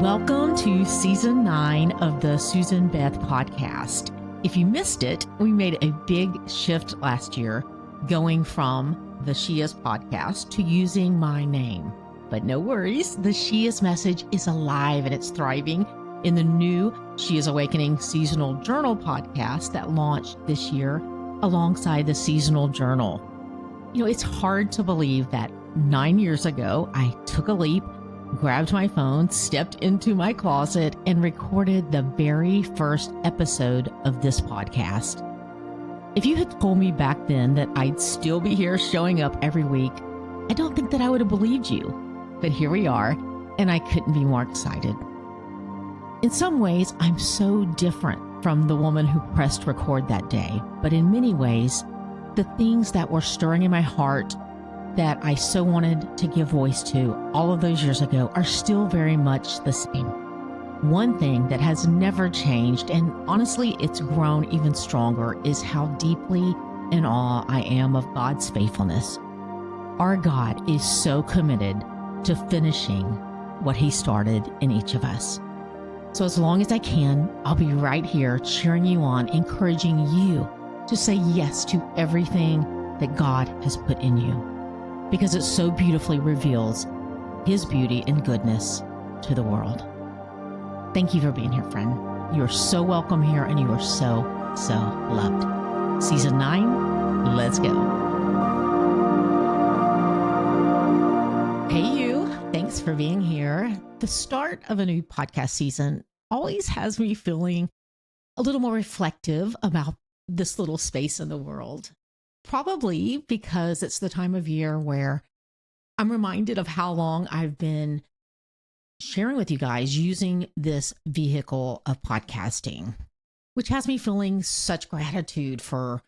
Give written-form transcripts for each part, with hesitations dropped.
Welcome to Season 9 of the Susan Beth Podcast. If you missed it, we made a big shift last year going from the She Is Podcast to using my name. But no worries, the She Is message is alive and it's thriving in the new She Is Awakening Seasonal Journal podcast that launched this year alongside the Seasonal Journal. You know, it's hard to believe that 9 years ago, I took a leap, grabbed my phone, stepped into my closet, and recorded the very first episode of this podcast. If you had told me back then that I'd still be here showing up every week, I don't think that I would have believed you. But here we are, and I couldn't be more excited. In some ways, I'm so different from the woman who pressed record that day, but in many ways, the things that were stirring in my heart that I so wanted to give voice to all of those years ago are still very much the same. One thing that has never changed, and honestly, it's grown even stronger, is how deeply in awe I am of God's faithfulness. Our God is so committed to finishing what He started in each of us. So as long as I can, I'll be right here cheering you on, encouraging you to say yes to everything that God has put in you, because it so beautifully reveals His beauty and goodness to the world. Thank you for being here, friend. You are so welcome here, and you are so, so loved. Season 9, let's go. Hey, you. Thanks for being here. The start of a new podcast season always has me feeling a little more reflective about this little space in the world. Probably because it's the time of year where I'm reminded of how long I've been sharing with you guys using this vehicle of podcasting, which has me feeling such gratitude for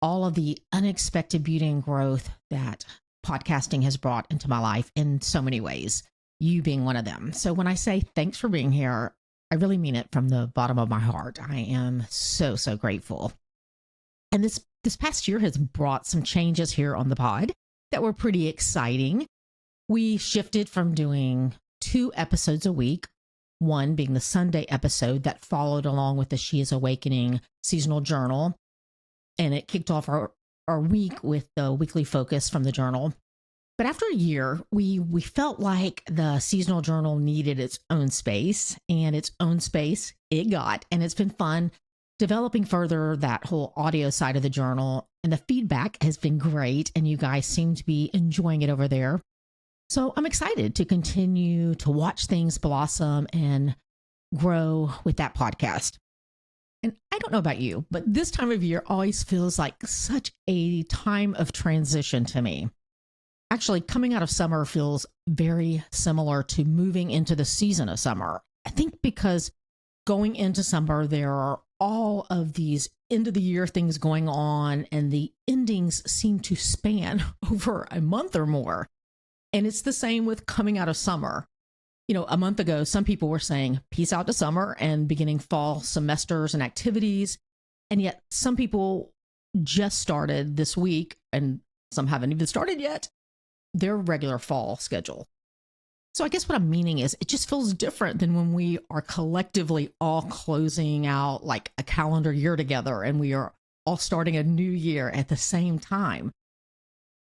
all of the unexpected beauty and growth that podcasting has brought into my life in so many ways, you being one of them. So when I say thanks for being here, I really mean it from the bottom of my heart. I am so, so grateful. And this past year has brought some changes here on the pod that were pretty exciting. We shifted from doing 2 episodes a week, one being the Sunday episode that followed along with the She Is Awakening Seasonal Journal. And it kicked off our week with the weekly focus from the journal. But after a year, we felt like the Seasonal Journal needed its own space, and its own space it got. And it's been fun developing further that whole audio side of the journal, and the feedback has been great, and you guys seem to be enjoying it over there. So I'm excited to continue to watch things blossom and grow with that podcast. And I don't know about you, but this time of year always feels like such a time of transition to me. Actually, coming out of summer feels very similar to moving into the season of summer. I think because going into summer, there are all of these end of the year things going on, and the endings seem to span over a month or more. And it's the same with coming out of summer. You know, a month ago, some people were saying peace out to summer and beginning fall semesters and activities. And yet some people just started this week, and some haven't even started yet, their regular fall schedule. So I guess what I'm meaning is it just feels different than when we are collectively all closing out like a calendar year together, and we are all starting a new year at the same time,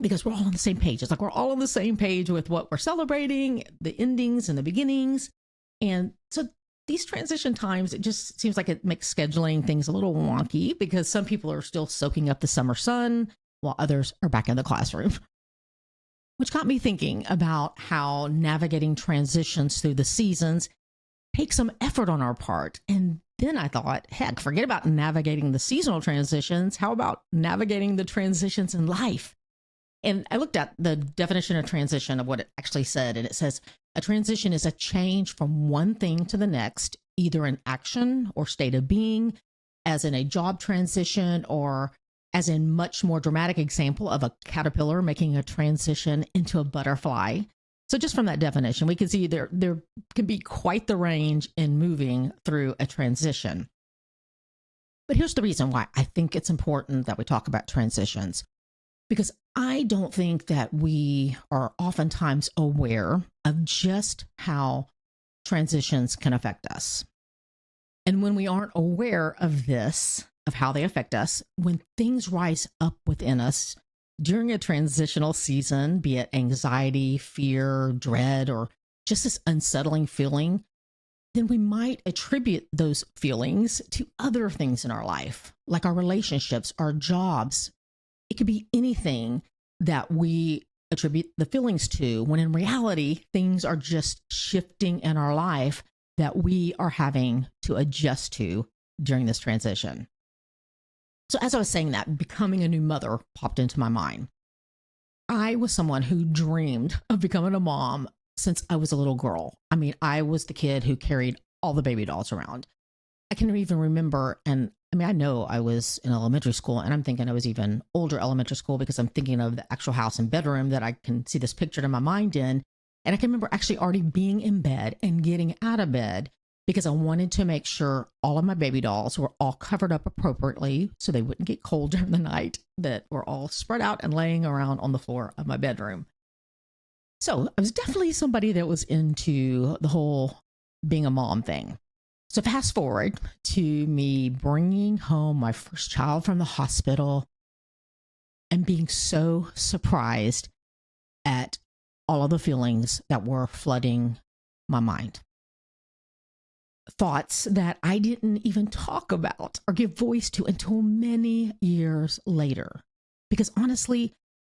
because we're all on the same page. It's like we're all on the same page with what we're celebrating, the endings and the beginnings. And so these transition times, it just seems like it makes scheduling things a little wonky, because some people are still soaking up the summer sun while others are back in the classroom. Which got me thinking about how navigating transitions through the seasons takes some effort on our part. And then I thought, heck, forget about navigating the seasonal transitions. How about navigating the transitions in life? And I looked at the definition of transition of what it actually said. And it says, a transition is a change from one thing to the next, either in action or state of being, as in a job transition, or as in much more dramatic example of a caterpillar making a transition into a butterfly. So just from that definition, we can see there can be quite the range in moving through a transition. But here's the reason why I think it's important that we talk about transitions, because I don't think that we are oftentimes aware of just how transitions can affect us. And when we aren't aware of this, of how they affect us, when things rise up within us during a transitional season, be it anxiety, fear, dread, or just this unsettling feeling, then we might attribute those feelings to other things in our life, like our relationships, our jobs. It could be anything that we attribute the feelings to, when in reality, things are just shifting in our life that we are having to adjust to during this transition. So as I was saying that, becoming a new mother popped into my mind. I was someone who dreamed of becoming a mom since I was a little girl. I mean, I was the kid who carried all the baby dolls around. I can even remember, and I know I was in elementary school, and I'm thinking I was even older elementary school because I'm thinking of the actual house and bedroom that I can see this picture in my mind in. And I can remember actually already being in bed and getting out of bed because I wanted to make sure all of my baby dolls were all covered up appropriately so they wouldn't get cold during the night, that were all spread out and laying around on the floor of my bedroom. So I was definitely somebody that was into the whole being a mom thing. So fast forward to me bringing home my first child from the hospital and being so surprised at all of the feelings that were flooding my mind. Thoughts that I didn't even talk about or give voice to until many years later. Because honestly,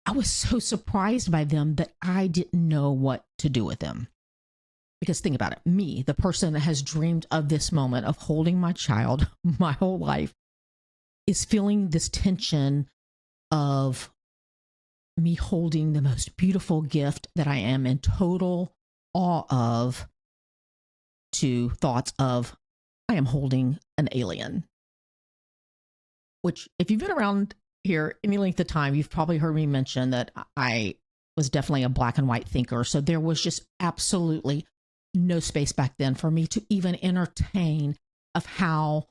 I was so surprised by them that I didn't know what to do with them. Because think about it, me, the person that has dreamed of this moment of holding my child my whole life, is feeling this tension of me holding the most beautiful gift that I am in total awe of, to thoughts of I am holding an alien. Which, if you've been around here any length of time, you've probably heard me mention that I was definitely a black and white thinker. So there was just absolutely no space back then for me to even entertain of how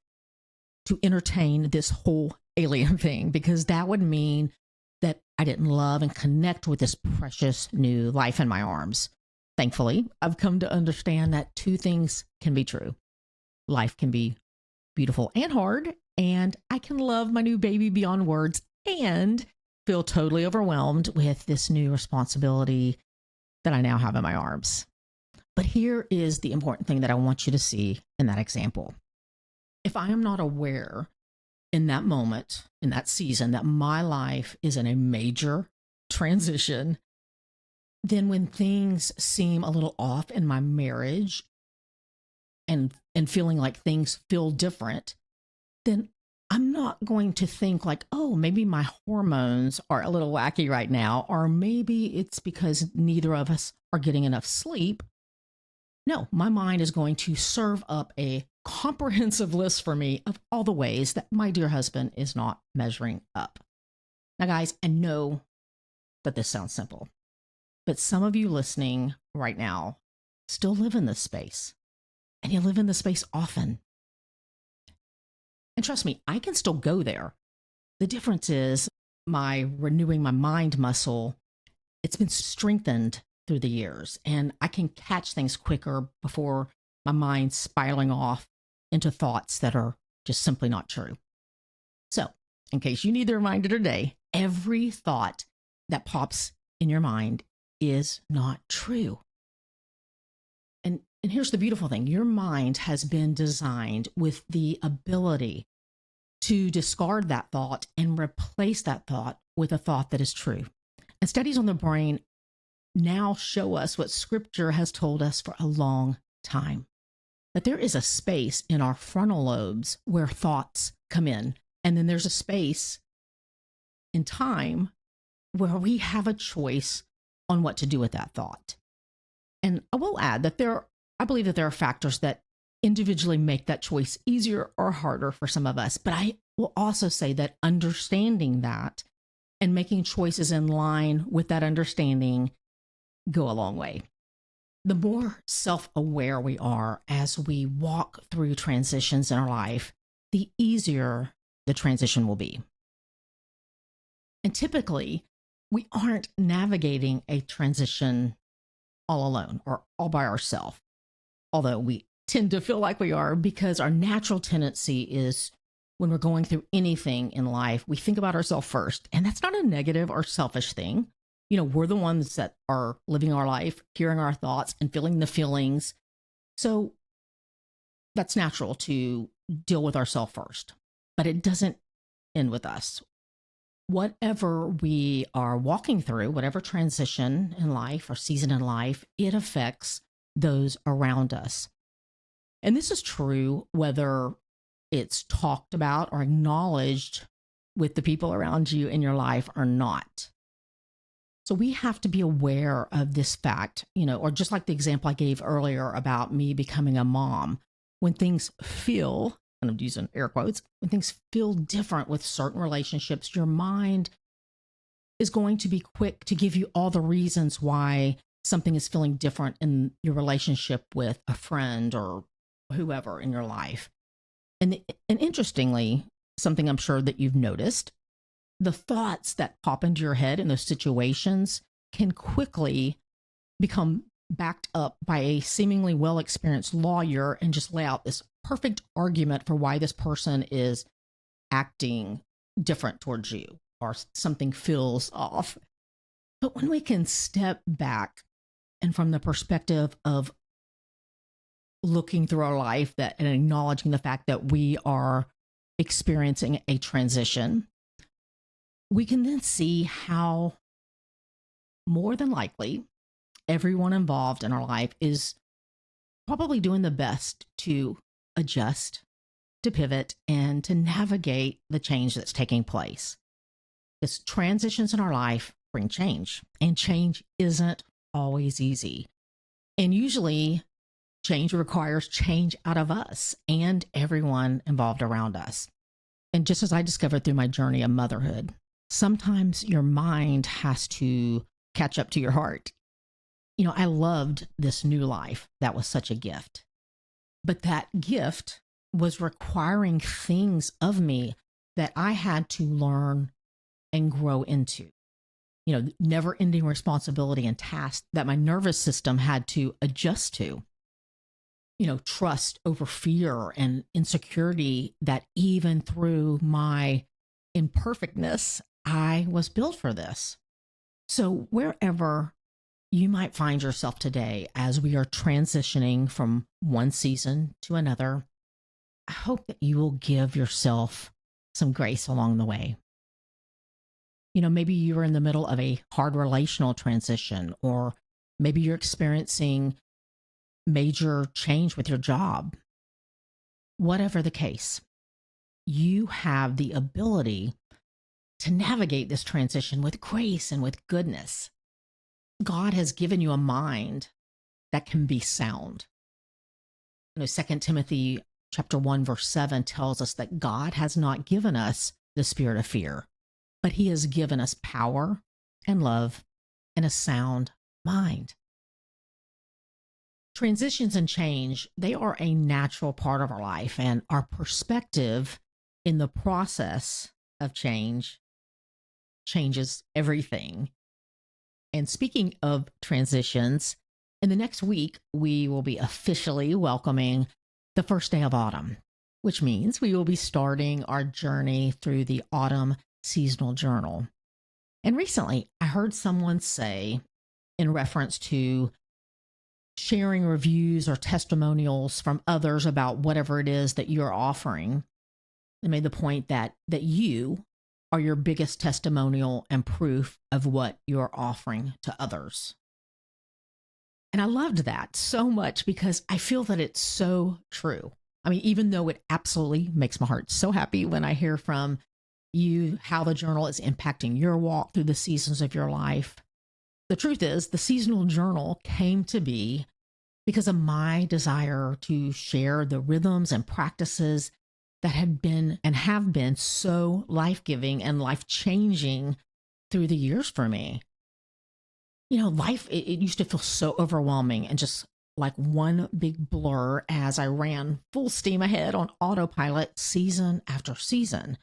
to entertain this whole alien thing, because that would mean that I didn't love and connect with this precious new life in my arms. Thankfully, I've come to understand that two things can be true. Life can be beautiful and hard, and I can love my new baby beyond words and feel totally overwhelmed with this new responsibility that I now have in my arms. But here is the important thing that I want you to see in that example. If I am not aware in that moment, in that season, that my life is in a major transition, then when things seem a little off in my marriage and feeling like things feel different, then I'm not going to think like, oh, maybe my hormones are a little wacky right now, or maybe it's because neither of us are getting enough sleep. No, my mind is going to serve up a comprehensive list for me of all the ways that my dear husband is not measuring up. Now, guys, I know that this sounds simple, but some of you listening right now still live in this space, and you live in this space often. And trust me, I can still go there. The difference is my renewing my mind muscle, it's been strengthened through the years, and I can catch things quicker before my mind's spiraling off into thoughts that are just simply not true. So, in case you need the reminder today, every thought that pops in your mind is not true. And here's the beautiful thing. Your mind has been designed with the ability to discard that thought and replace that thought with a thought that is true. And studies on the brain now show us what scripture has told us for a long time, that there is a space in our frontal lobes where thoughts come in. And then there's a space in time where we have a choice on what to do with that thought. And I will add that I believe that there are factors that individually make that choice easier or harder for some of us. But I will also say that understanding that and making choices in line with that understanding go a long way. The more self-aware we are as we walk through transitions in our life, the easier the transition will be. And typically, we aren't navigating a transition all alone or all by ourselves. although we tend to feel like we are, because our natural tendency is when we're going through anything in life, we think about ourselves first. And that's not a negative or selfish thing. We're the ones that are living our life, hearing our thoughts and feeling the feelings. So that's natural to deal with ourselves first, but it doesn't end with us. Whatever we are walking through, whatever transition in life or season in life, it affects those around us. And this is true whether it's talked about or acknowledged with the people around you in your life or not. So we have to be aware of this fact, or just like the example I gave earlier about me becoming a mom, when things feel, and I'm using air quotes, when things feel different with certain relationships, your mind is going to be quick to give you all the reasons why something is feeling different in your relationship with a friend or whoever in your life. And interestingly, something I'm sure that you've noticed, the thoughts that pop into your head in those situations can quickly become backed up by a seemingly well-experienced lawyer and just lay out this perfect argument for why this person is acting different towards you or something feels off. But when we can step back and from the perspective of looking through our life and acknowledging the fact that we are experiencing a transition, we can then see how more than likely everyone involved in our life is probably doing the best to adjust, to pivot, and to navigate the change that's taking place. Because transitions in our life bring change, and change isn't always easy. And usually change requires change out of us and everyone involved around us. And just as I discovered through my journey of motherhood, sometimes your mind has to catch up to your heart. I loved this new life. That was such a gift. But that gift was requiring things of me that I had to learn and grow into. Never ending responsibility and tasks that my nervous system had to adjust to. Trust over fear and insecurity that even through my imperfectness, I was built for this. So wherever you might find yourself today as we are transitioning from one season to another, I hope that you will give yourself some grace along the way. Maybe you're in the middle of a hard relational transition, or maybe you're experiencing major change with your job. Whatever the case, you have the ability to navigate this transition with grace and with goodness. God has given you a mind that can be sound. 2 Timothy chapter 1, verse 7 tells us that God has not given us the spirit of fear, but he has given us power and love and a sound mind. Transitions and change, they are a natural part of our life, and our perspective in the process of change changes everything. And speaking of transitions, in the next week, we will be officially welcoming the first day of autumn, which means we will be starting our journey through the autumn seasonal journal. And recently, I heard someone say, in reference to sharing reviews or testimonials from others about whatever it is that you're offering, they made the point that you are your biggest testimonial and proof of what you're offering to others. And I loved that so much because I feel that it's so true. I mean, even though it absolutely makes my heart so happy when I hear from you how the journal is impacting your walk through the seasons of your life, the truth is the seasonal journal came to be because of my desire to share the rhythms and practices that had been and have been so life-giving and life-changing through the years for me. Life, it used to feel so overwhelming and just like one big blur as I ran full steam ahead on autopilot season after season.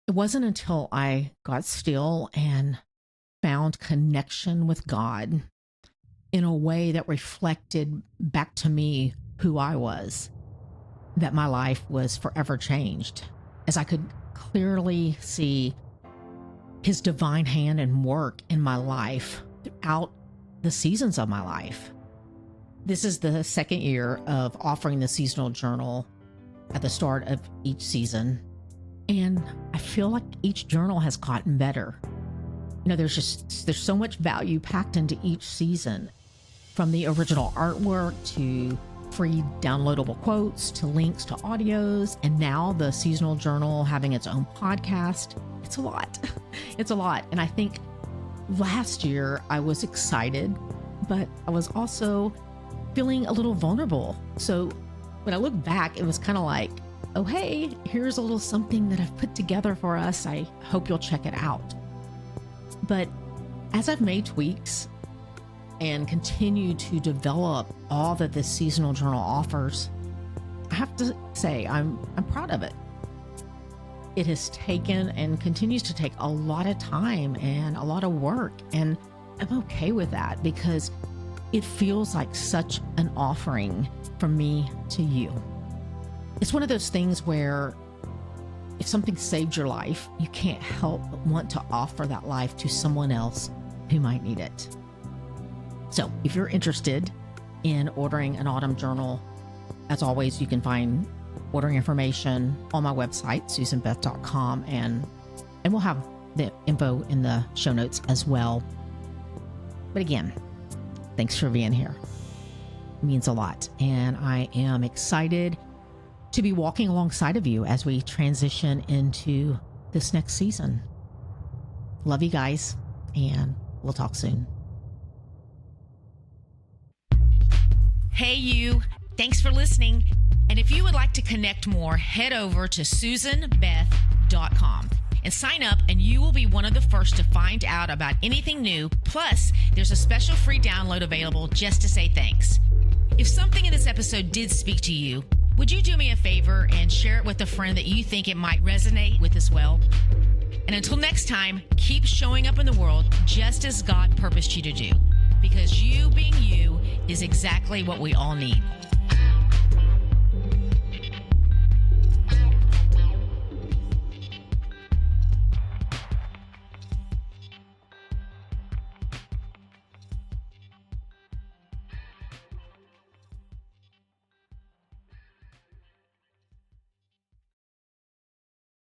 It wasn't until I got still and found connection with God in a way that reflected back to me who I was, that my life was forever changed, as I could clearly see his divine hand and work in my life throughout the seasons of my life. This is the second year of offering the seasonal journal at the start of each season. And I feel like each journal has gotten better. There's so much value packed into each season, from the original artwork to free downloadable quotes to links to audios, and now the seasonal journal having its own podcast. It's a lot. It's a lot. And I think last year I was excited, but I was also feeling a little vulnerable. So when I look back, it was kind of like, oh, hey, here's a little something that I've put together for us. I hope you'll check it out. But as I've made tweaks and continue to develop all that this seasonal journal offers, I have to say I'm proud of it. It has taken and continues to take a lot of time and a lot of work, and I'm okay with that because it feels like such an offering from me to you. It's one of those things where if something saved your life, you can't help but want to offer that life to someone else who might need it. So if you're interested in ordering an autumn journal, as always, you can find ordering information on my website, susanbeth.com, and we'll have the info in the show notes as well. But again, thanks for being here. It means a lot. And I am excited to be walking alongside of you as we transition into this next season. Love you guys, and we'll talk soon. Hey, you. Thanks for listening. And if you would like to connect more, head over to susanbeth.com and sign up, and you will be one of the first to find out about anything new. Plus, there's a special free download available just to say thanks. If something in this episode did speak to you, would you do me a favor and share it with a friend that you think it might resonate with as well? And until next time, keep showing up in the world just as God purposed you to do, because you being you is exactly what we all need.